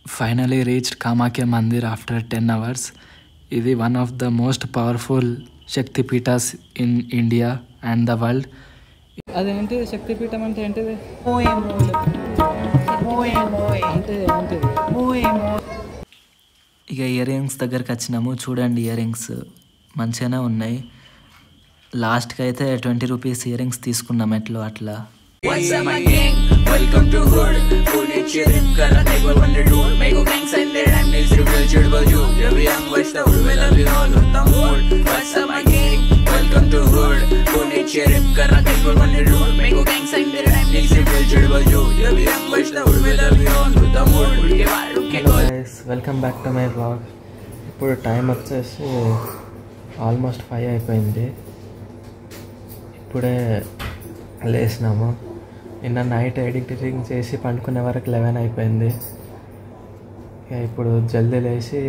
Finally reached Kamakya Mandir after 10 hours. This is one of the most powerful Shakti Pitas in India and the world. అదేంటి శక్తిపీఠం అంటే ఏంటిది? ఇక ear rings దగ్గరికి వచ్చినాము. చూడండి, ఇయర్ రింగ్స్ మంచిగానే ఉన్నాయి. లాస్ట్కి అయితే 20 రూపీస్ ఇయర్ రింగ్స్ తీసుకున్నాం ఎట్లో అట్లా. Welcome to hood, Pune chirip kara table wonder do. Make a gang sign there and needs reveal chidbal you. Yeah, we young watch the hood, well we all on the mood. What's up my gang? Welcome to hood, Pune chirip kara table wonder do. Make a gang sign there and needs reveal chidbal you. Yeah, we young watch the hood, well we all on the mood. Hello guys, welcome back to my vlog. ఇప్పుడు time వచ్చేసి almost 5 అయిపోయింది. ఇప్పుడే లేసినాము. నిన్న night editing చేసి పండుకునే వరకు 11 అయిపోయింది. ఇప్పుడు జల్దీ లేచి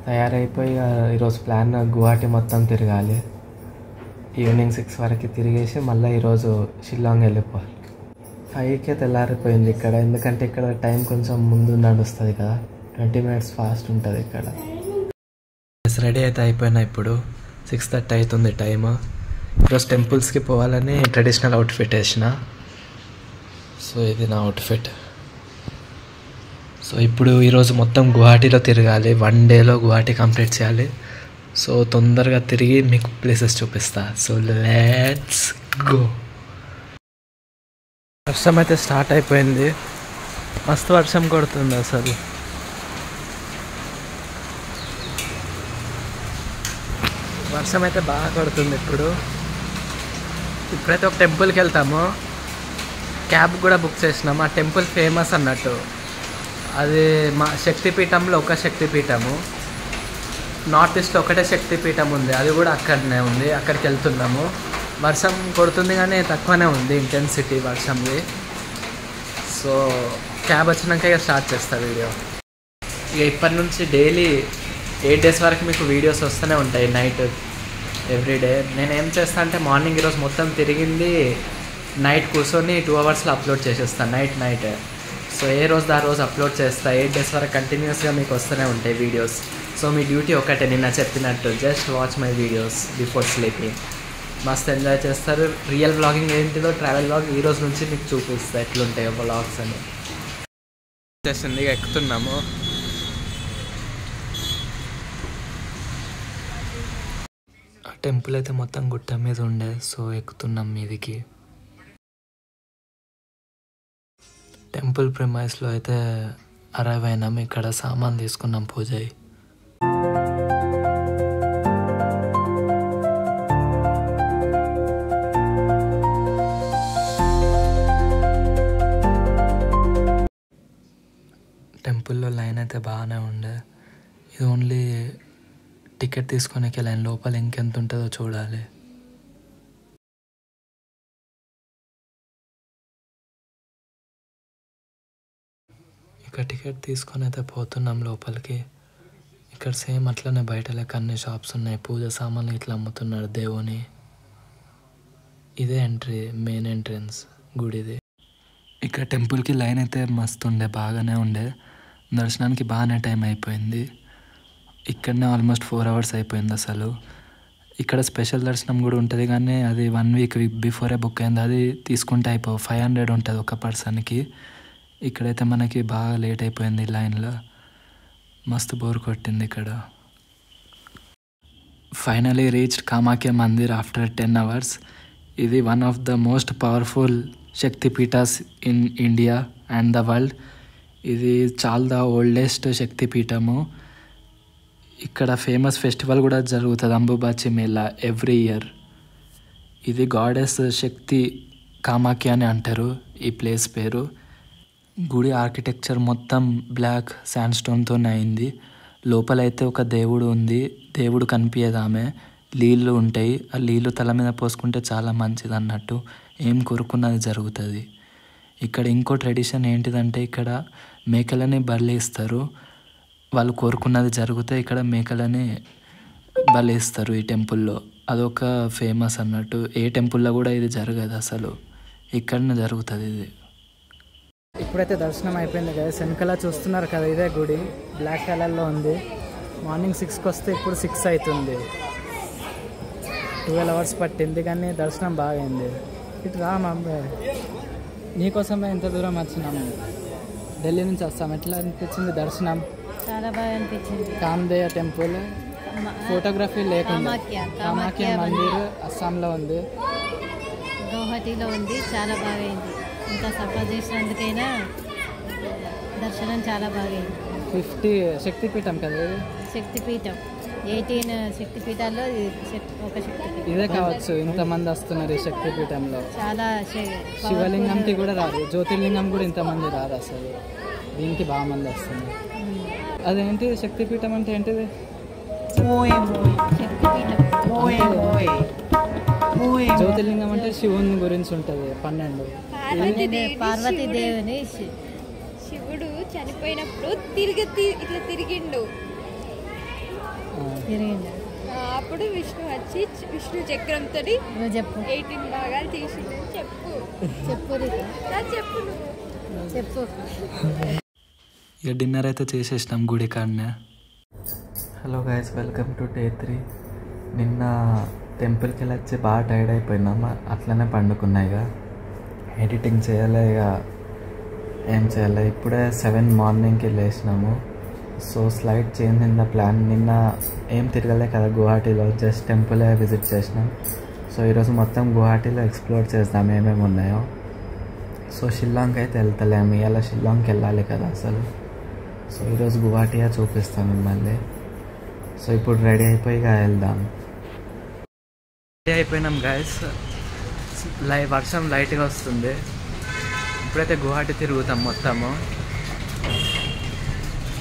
తయారైపోయి ఈరోజు ప్లాన్ గువాహటి మొత్తం తిరగాలి. ఈవినింగ్ 6 వరకు తిరిగేసి మళ్ళీ ఈరోజు షిల్లాంగ్ వెళ్ళిపోవాలి. 5కే తెల్లారిపోయింది ఇక్కడ, ఎందుకంటే ఇక్కడ టైం కొంచెం ముందు నడుస్తుంది కదా, 20 మినిట్స్ ఫాస్ట్ ఉంటుంది ఇక్కడ. రెడీ అయితే అయిపోయినా, ఇప్పుడు 6:30 అవుతుంది టైము. ఈరోజు టెంపుల్స్కి పోవాలని ట్రెడిషనల్ అవుట్ఫిట్ వేసిన. సో ఇది నా అవుట్ఫిట్. సో ఇప్పుడు ఈరోజు మొత్తం గువాహటిలో తిరగాలి. 1 డేలో గువాహటి కంప్లీట్ చేయాలి. సో తొందరగా తిరిగి మీకు ప్లేసెస్ చూపిస్తా. So let's go. వర్షం అయితే స్టార్ట్ అయిపోయింది. మస్తు వర్షం కొడుతుంది అసలు. వర్షం అయితే బాగా కొడుతుంది. ఇప్పుడైతే ఒక టెంపుల్కి వెళ్తాము. క్యాబ్ కూడా బుక్ చేసినాము. ఆ టెంపుల్ ఫేమస్ అన్నట్టు. అది మా శక్తిపీఠంలో ఒక శక్తిపీఠము, నార్త్ ఈస్ట్లో ఒకటే శక్తిపీఠం ఉంది, అది కూడా అక్కడనే ఉంది. అక్కడికి వెళ్తున్నాము. వర్షం కొడుతుంది కానీ తక్కువనే ఉంది ఇంటెన్సిటీ వర్షంది. సో క్యాబ్ వచ్చినాక ఇక స్టార్ట్ చేస్తా వీడియో. ఇక ఇప్పటి నుంచి డైలీ 8 డేస్ వరకు మీకు వీడియోస్ వస్తూనే ఉంటాయి నైట్ ఎవ్రీడే. నేను ఏం చేస్తా అంటే మార్నింగ్ ఈరోజు మొత్తం తిరిగింది నైట్ కూర్చొని 2 అవర్స్లో అప్లోడ్ చేసేస్తాను నైట్. సో ఏ రోజు ఆ రోజు అప్లోడ్ చేస్తా. 8 డేస్ వరకు కంటిన్యూస్గా మీకు వస్తూనే ఉంటాయి వీడియోస్. సో మీ డ్యూటీ ఒకటే, నిన్న చెప్పినట్టు just watch my videos before sleeping. మస్తు ఎంజాయ్ చేస్తారు. రియల్ వ్లాగింగ్ ఏంటిదో, ట్రావెల్ వ్లాగ్ ఈ రోజు నుంచి మీకు చూపిస్తా ఎట్లుంటాయో వ్లాగ్స్ అని. వచ్చేసింది, ఎక్కుతున్నాము. ఆ టెంపుల్ అయితే మొత్తం గుట్ట మీద ఉండే, సో ఎక్కుతున్నాం మీదికి. టెంపుల్ ప్రిమైస్లో అయితే అరైవ్ అయినాం. ఇక్కడ సామాన్ తీసుకున్నాం పూజ. టెంపుల్లో లైన్ అయితే బాగానే ఉండే. ఇది ఓన్లీ టికెట్ తీసుకొనికే లైన్, లోపల ఇంకెంత ఉంటుందో చూడాలి. ఇక టికెట్ తీసుకొని అయితే పోతున్నాం లోపలికి. ఇక్కడ సేమ్ అట్లనే బయట లెక్క అన్ని షాప్స్ ఉన్నాయి. పూజ సామాన్లు ఇట్లా అమ్ముతున్నారు దేవుని. ఇదే ఎంట్రీ, మెయిన్ ఎంట్రన్స్ గుడిది. ఇక్కడ టెంపుల్కి లైన్ అయితే మస్తు ఉండే, బాగానే ఉండే. దర్శనానికి బాగానే టైం అయిపోయింది. ఇక్కడనే ఆల్మోస్ట్ 4 అవర్స్ అయిపోయింది అసలు. ఇక్కడ స్పెషల్ దర్శనం కూడా ఉంటుంది కానీ అది 1 వీక్ బిఫోరే బుక్ అయింది. అది తీసుకుంటే 500 ఉంటుంది ఒక పర్సన్కి. ఇక్కడైతే మనకి బాగా లేట్ అయిపోయింది లైన్లో. మస్తు బోర్ కొట్టింది ఇక్కడ. Finally reached Kamakhya Mandir after 10 hours. ఇది one of the most powerful Shakti Peethas in India and the world. ఇది చాలా ఓల్డెస్ట్ శక్తిపీఠము. ఇక్కడ ఫేమస్ ఫెస్టివల్ కూడా జరుగుతుంది, అంబుబాచి మేళా, ఎవ్రీ ఇయర్. ఇది గాడెస్ శక్తి కామాఖ్య అని అంటారు ఈ ప్లేస్ పేరు. గుడి ఆర్కిటెక్చర్ మొత్తం బ్లాక్ శాండ్ స్టోన్తో అయింది. లోపలైతే ఒక దేవుడు ఉంది. దేవుడు కనిపించదు, ఆమె నీళ్ళు ఉంటాయి. ఆ నీళ్ళు తల మీద పోసుకుంటే చాలా మంచిది అన్నట్టు. ఏం కోరుకున్నది జరుగుతుంది. ఇక్కడ ఇంకో ట్రెడిషన్ ఏంటిదంటే ఇక్కడ మేకలని బలి ఇస్తారు. వాళ్ళు కోరుకున్నది జరిగితే ఇక్కడ మేకలని బలి ఇస్తారు ఈ టెంపుల్లో. అదొక ఫేమస్ అన్నట్టు. ఏ టెంపుల్లో కూడా ఇది జరగదు అసలు, ఇక్కడనే జరుగుతుంది ఇది. ఇప్పుడైతే దర్శనం అయిపోయింది కదా, వెనకాల చూస్తున్నారు కదా, ఇదే గుడి బ్లాక్ కలర్లో ఉంది. మార్నింగ్ 6కి వస్తే ఇప్పుడు 6 అవుతుంది. 12 hours పట్టింది కానీ దర్శనం బాగైంది. ఇటు రా మా అబ్బాయి, నీకోసమే ఇంత దూరం వచ్చినాము, ఢిల్లీ నుంచి వస్తాం. ఎట్లా అనిపించింది దర్శనం? చాలా బాగా అనిపించింది. కామదేయ టెంపుల్, ఫోటోగ్రఫీ లేకుండా కామాఖ్య మందిర్ అస్సాంలో ఉంది, గౌహటిలో ఉంది. చాలా బాగైంది. ఇంకా సపోర్ట్ చేసినందుకైనా దర్శనం చాలా బాగైంది. 50 శక్తిపీఠం కదా ఇది? శక్తిపీఠం 18 శక్తిపీఠాల్లో ఒక శక్తిపీఠం ఇదే కావచ్చు. ఇంతమంది వస్తున్నారు ఈ శక్తిపీఠంలో. చాలా శివలింగంకి కూడా రారు, జ్యోతిర్లింగం కూడా ఇంతమంది రారు అసలు. దీనికి బాగా మంది వస్తున్నారు. అదేంటి శక్తిపీఠం అంటే ఏంటిది? జ్యోతిర్లింగం అంటే శివుని గురించి ఉంటుంది. 12 పార్వతీదేవిని శివుడు చనిపోయినప్పుడు ఇట్లా తిరిగిండు. అప్పుడు విష్ణు వచ్చి విష్ణు చక్రంతో చెప్పు 18 భాగాలు తీసిండు. చెప్పు చెప్పు. ఇక డిన్నర్ అయితే చేసేసినాం గుడి కాడనే. Hello guys, welcome to day 3. నిన్న టెంపుల్కి వెళ్ళి వచ్చి బాగా టైర్డ్ అయిపోయినాం, అట్లనే పండుకున్నాయి. ఇక ఎడిటింగ్ చేయాలి, ఇక ఏం చేయాలి. ఇప్పుడే 7 మార్నింగ్కి లేచినాము. So slight change in the plan. నిన్న ఏం తిరగలే కదా గువాహటిలో, జస్ట్ టెంపులే విజిట్ చేసినాం. సో ఈరోజు మొత్తం గువాహటిలో ఎక్స్ప్లోర్ చేద్దాం ఏమేమి ఉన్నాయో. సో షిల్లాంగ్ అయితే వెళ్తలేము, ఇలా షిల్లాంగ్కి వెళ్ళాలి కదా అసలు. సో ఈరోజు గువాహటియా చూపిస్తాం మిమ్మల్ని. సో ఇప్పుడు రెడీ అయిపోయి వెళ్దాం. రెడీ అయిపోయినాం గాయస్. వర్షం లైట్గా వస్తుంది. ఇప్పుడైతే గువాహటి తిరుగుతాం మొత్తము.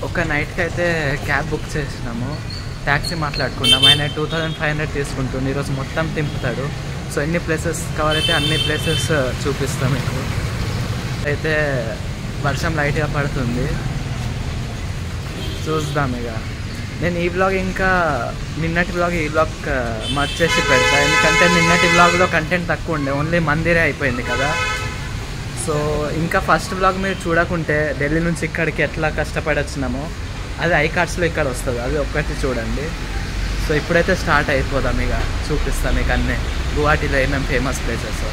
ఒక నైట్కి అయితే క్యాబ్ బుక్ చేసినాము, ట్యాక్సీ మాట్లాడుకున్నాం. ఆయన 2500 తీసుకుంటుంది, ఈరోజు మొత్తం తింపుతాడు. సో ఎన్ని ప్లేసెస్ కవర్ అయితే అన్ని ప్లేసెస్ చూపిస్తాం మీకు. అయితే వర్షం లైట్గా పడుతుంది, చూద్దాం. ఇక నేను ఈ వ్లాగ్ ఇంకా నిన్నటి వ్లాగ్ ఈ వ్లాగ్ మర్చ్ చేసి పెడతా, ఎందుకంటే నిన్నటి వ్లాగ్లో కంటెంట్ తక్కువ ఉండే, ఓన్లీ మందిరే అయిపోయింది కదా. సో ఇంకా ఫస్ట్ వ్లాగ్ మీరు చూడకుంటే ఢిల్లీ నుంచి ఇక్కడికి ఎట్లా కష్టపడి వచ్చినామో అది ఐకార్డ్స్లో ఇక్కడ వస్తుంది, అది ఒక్కటి చూడండి. సో ఇప్పుడైతే స్టార్ట్ అయిపోదాం, ఇక చూపిస్తాం మీకు అన్నీ గువాహటిలో ఏమేమి ఫేమస్ ప్లేసెస్.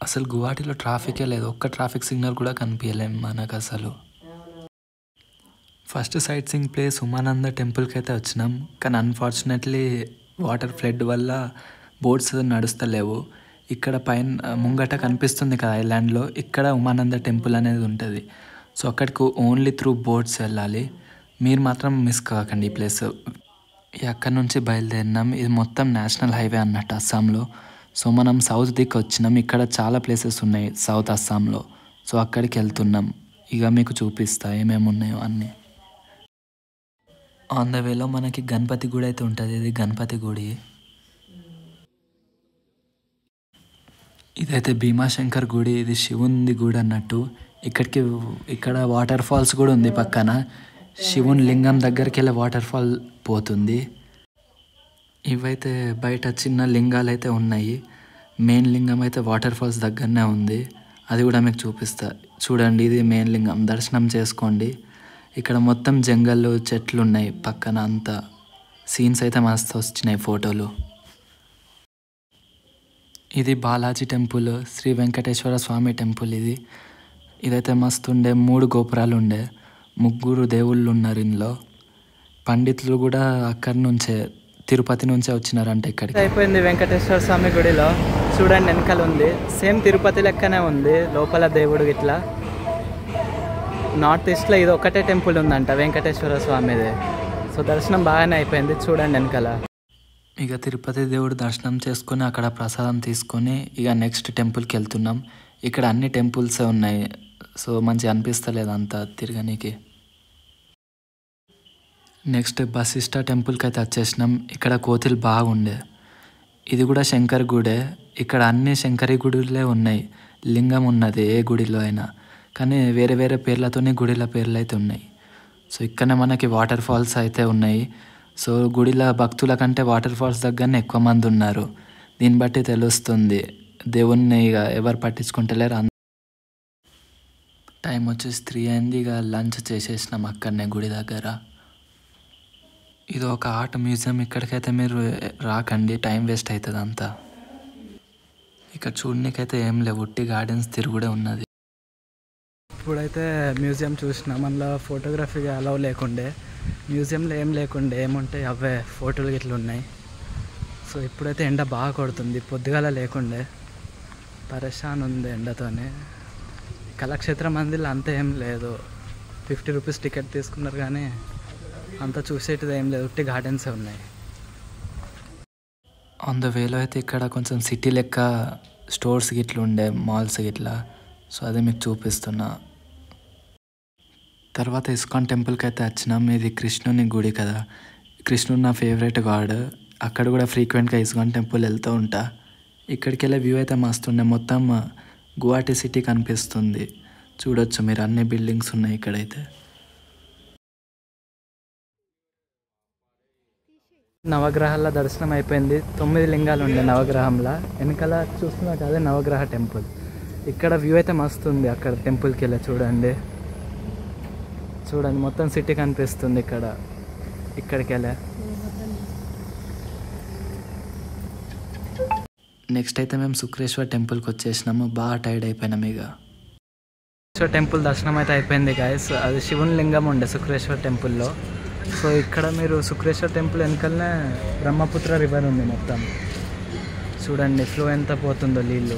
అసలు గువాహటిలో ట్రాఫికే లేదు, ఒక్క ట్రాఫిక్ సిగ్నల్ కూడా కనిపించలేము మనకు అసలు. First sight seeing place Umananda టెంపుల్కి అయితే వచ్చినాం, కానీ అన్ఫార్చునేట్లీ వాటర్ ఫ్లడ్ వల్ల బోట్స్ నడుస్తలేవు. ఇక్కడ పైన ముంగట కనిపిస్తుంది కదా ఐలాండ్లో, ఇక్కడ ఉమానంద టెంపుల్ అనేది ఉంటుంది. సో అక్కడికి ఓన్లీ త్రూ బోట్స్ వెళ్ళాలి. మీరు మాత్రం మిస్ కాకండి ఈ ప్లేస్. అక్కడ నుంచి బయలుదేరినాం. ఇది మొత్తం నేషనల్ హైవే అన్నట్టు అస్సాంలో. సో మనం సౌత్ దిక్కు వచ్చినాం. ఇక్కడ చాలా ప్లేసెస్ ఉన్నాయి సౌత్ అస్సాంలో. సో అక్కడికి వెళ్తున్నాం. ఇక మీకు చూపిస్తా ఏమేమి ఉన్నాయో అన్నీ. ఆన్ ద వేలో మనకి గణపతి గుడి అయితే ఉంటుంది. ఇది గణపతి గుడి. ఇదైతే భీమాశంకర్ గుడి, ఇది శివుని గుడి అన్నట్టు. ఇక్కడ వాటర్ ఫాల్స్ కూడా ఉంది పక్కన. శివుని లింగం దగ్గరికి వెళ్ళే వాటర్ ఫాల్ పోతుంది. ఇవైతే బయట చిన్న లింగాలు అయితే ఉన్నాయి. మెయిన్ లింగం అయితే వాటర్ ఫాల్స్ దగ్గరనే ఉంది, అది కూడా మీకు చూపిస్తా. చూడండి, ఇది మెయిన్ లింగం, దర్శనం చేసుకోండి. ఇక్కడ మొత్తం జంగళ్ళు చెట్లు ఉన్నాయి పక్కన అంతా. సీన్స్ అయితే మస్తు వచ్చినాయి ఫోటోలు. ఇది బాలాజీ టెంపుల్, శ్రీ వెంకటేశ్వర స్వామి టెంపుల్. ఇదైతే మస్తు ఉండే, 3 గోపురాలు ఉండే, 3 దేవుళ్ళు ఉన్నారు ఇందులో. పండితులు కూడా అక్కడి నుంచే, తిరుపతి నుంచే వచ్చినారంటే ఇక్కడికి. అయిపోయింది వెంకటేశ్వర స్వామి గుడిలో. చూడండి వెనకాల ఉంది, సేమ్ తిరుపతి లెక్కనే ఉంది లోపల దేవుడు ఇట్లా. నార్త్ ఈస్ట్లో ఇది ఒకటే టెంపుల్ ఉందంట వెంకటేశ్వర స్వామిది. సో దర్శనం బాగానే అయిపోయింది, చూడండి వెనకాల. ఇక తిరుపతి దేవుడు దర్శనం చేసుకొని అక్కడ ప్రసాదం తీసుకొని ఇక నెక్స్ట్ టెంపుల్కి వెళ్తున్నాం. ఇక్కడ అన్ని టెంపుల్సే ఉన్నాయి, సో మంచిగా అనిపిస్తలేదు అంతా తిరగనీకి. నెక్స్ట్ బసిష్ఠ టెంపుల్కి అయితే వచ్చేసినాం. ఇక్కడ కోతులు బాగుండే. ఇది కూడా శంకర్ గుడే. ఇక్కడ అన్ని శంకరి గుడులే ఉన్నాయి, లింగం ఉన్నది ఏ గుడిలో అయినా, కానీ వేరే వేరే పేర్లతోనే గుడిల పేర్లు అయితే ఉన్నాయి. సో ఇక్కడనే మనకి వాటర్ ఫాల్స్ అయితే ఉన్నాయి. సో గుడిలో భక్తుల కంటే వాటర్ ఫాల్స్ దగ్గరనే ఎక్కువ మంది ఉన్నారు. దీన్ని బట్టి తెలుస్తుంది దేవుణ్ణి ఇక ఎవరు పట్టించుకుంటలేరు. టైం వచ్చేసి 3 అయింది. ఇక లంచ్ చేసేసినాం అక్కడనే గుడి దగ్గర. ఇది ఒక ఆర్ట్ మ్యూజియం. ఇక్కడికైతే మీరు రాకండి, టైం వేస్ట్ అవుతుంది అంతా. ఇక్కడ చూడనీకైతే ఏం లేవు, ఉట్టి గార్డెన్స్ తిరుగుడే ఉన్నది. ఇప్పుడైతే మ్యూజియం చూసినాం. అందులో ఫోటోగ్రఫీగా అలౌ లేకుండే, మ్యూజియంలో ఏం లేకుండే, ఏముంటాయి అవే ఫోటోలు గిట్ల ఉన్నాయి. సో ఇప్పుడైతే ఎండ బాగా కొడుతుంది, పొద్దుగాల లేకుండే, పరేషాన్ ఉంది ఎండతోనే. కళాక్షేత్ర మందిలో అంత ఏం లేదు, 50 రూపీస్ టికెట్ తీసుకున్నారు కానీ అంత చూసేటిది ఏం లేదు, ఉట్టి గార్డెన్సే ఉన్నాయి. ఆన్ ద వేలో అయితే ఇక్కడ కొంచెం సిటీ లెక్క స్టోర్స్ గిట్ల ఉండే, మాల్స్ గిట్లా. సో అదే మీకు చూపిస్తున్నా. తర్వాత ఇస్కాన్ టెంపుల్కి అయితే వచ్చినాం. ఇది కృష్ణుని గుడి కదా, కృష్ణుడు నా ఫేవరెట్ గాడ్. అక్కడ కూడా ఫ్రీక్వెంట్గా ఇస్కాన్ టెంపుల్ వెళ్తూ ఉంటా. ఇక్కడికి వెళ్ళే వ్యూ అయితే మస్తుండే, మొత్తం గువాహటి సిటీ కనిపిస్తుంది. చూడొచ్చు మీరు, అన్ని బిల్డింగ్స్ ఉన్నాయి ఇక్కడైతే. నవగ్రహాల దర్శనం అయిపోయింది. 9 లింగాలు ఉండే నవగ్రహంలో. వెనకాల చూస్తున్నారు అదే నవగ్రహ టెంపుల్. ఇక్కడ వ్యూ అయితే మస్తు ఉంది. అక్కడ టెంపుల్కి వెళ్ళి చూడండి మొత్తం సిటీ కనిపిస్తుంది ఇక్కడ. ఇక్కడికి వెళ్ళే నెక్స్ట్ అయితే మేము శుక్రేశ్వర్ టెంపుల్కి వచ్చేసినాము. బాగా టైర్డ్ అయిపోయినాం ఇక. శుక్రేశ్వర్ టెంపుల్ దర్శనం అయితే అయిపోయింది గైస్. అది శివుని లింగం ఉండే శుక్రేశ్వర్ టెంపుల్లో. సో ఇక్కడ మీరు శుక్రేశ్వర్ టెంపుల్ వెనకాలనే బ్రహ్మపుత్ర రివర్ ఉంది మొత్తం. చూడండి ఫ్లో ఎంత పోతుందో నీళ్ళు.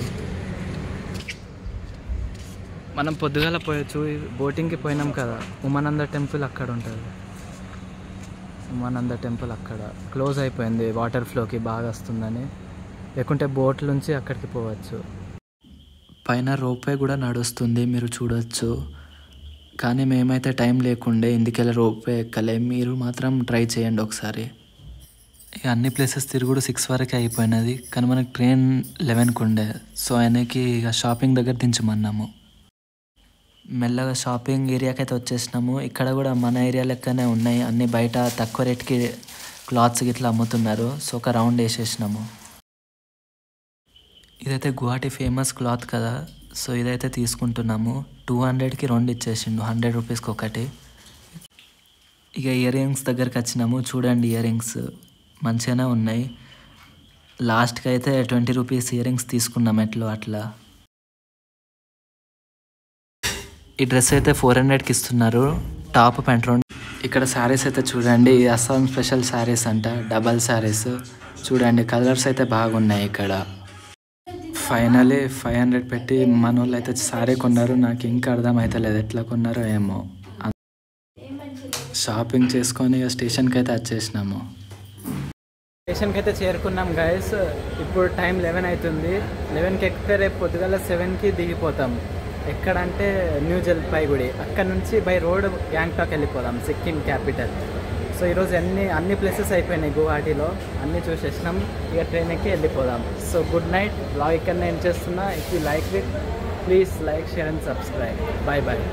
మనం పొద్దుగాల పోయొచ్చు. బోటింగ్కి పోయినాం కదా, ఉమానంద టెంపుల్ అక్కడ ఉంటుంది. ఉమానంద టెంపుల్ అక్కడ క్లోజ్ అయిపోయింది, వాటర్ ఫ్లోకి బాగా వస్తుందని. లేకుంటే బోట్ నుంచి అక్కడికి పోవచ్చు. పైన రోప్వే కూడా నడుస్తుంది, మీరు చూడొచ్చు. కానీ మేమైతే టైం లేకుండే, ఇందుకెళ్ళి రోప్వే ఎక్కలే. మీరు మాత్రం ట్రై చేయండి ఒకసారి. ఇక అన్ని ప్లేసెస్ తిరుగుడు 6 వరకే అయిపోయినది. కానీ మనకు ట్రైన్ 11కి ఉండే. సో ఆయనకి ఇక షాపింగ్ దగ్గర దించమన్నాము. మెల్లగా షాపింగ్ ఏరియాకి అయితే వచ్చేసినాము. ఇక్కడ కూడా మన ఏరియా లెక్కనే ఉన్నాయి, అన్నీ బయట తక్కువ రేట్కి క్లాత్స్ గిట్లా అమ్ముతున్నారు. సో ఒక రౌండ్ వేసేసినాము. ఇదైతే గువాహటి ఫేమస్ క్లాత్ కదా, సో ఇదైతే తీసుకుంటున్నాము. 200కి 2 ఇచ్చేసిండు, 100 రూపీస్కి ఒకటి. ఇక ఇయర్ రింగ్స్ దగ్గరికి వచ్చినాము. చూడండి ఇయర్ రింగ్స్ మంచిగానే ఉన్నాయి. లాస్ట్కి అయితే 20 రూపీస్ ఇయర్ రింగ్స్ తీసుకున్నాం ఎట్లో అట్లా. ఈ డ్రెస్ అయితే 400కి ఇస్తున్నారు, టాప్ ప్యాంట్ 2. ఇక్కడ శారీస్ అయితే చూడండి, అస్సాం స్పెషల్ శారీస్ అంట, డబల్ శారీస్. చూడండి కలర్స్ అయితే బాగున్నాయి ఇక్కడ. ఫైనలీ 500 పెట్టి మన వాళ్ళు అయితే శారీ కొన్నారు. నాకు ఇంకా అర్థం అవుతలేదు ఎట్లా కొన్నారో ఏమో. షాపింగ్ చేసుకొని స్టేషన్కి అయితే వచ్చేసినాము. స్టేషన్కి అయితే చేరుకున్నాం గైస్. ఇప్పుడు టైం 11 అవుతుంది. 11కి ఎక్కితే రేపు పొద్దుగల 7కి దిగిపోతాం. ఎక్కడంటే న్యూ జల్పాయిగుడి. అక్కడ నుంచి బై రోడ్ గ్యాంగ్టాక్ వెళ్ళిపోదాం, సిక్కిం క్యాపిటల్. సో ఈరోజు అన్ని ప్లేసెస్ అయిపోయినాయి గువాహటిలో, అన్నీ చూసేసినాం. ఇక ట్రైన్ ఎక్కి వెళ్ళిపోదాం. So good night. బ్లాగ్ ఇక్కడ నేను చేస్తున్నా. If you like it please like, share and subscribe. Bye bye.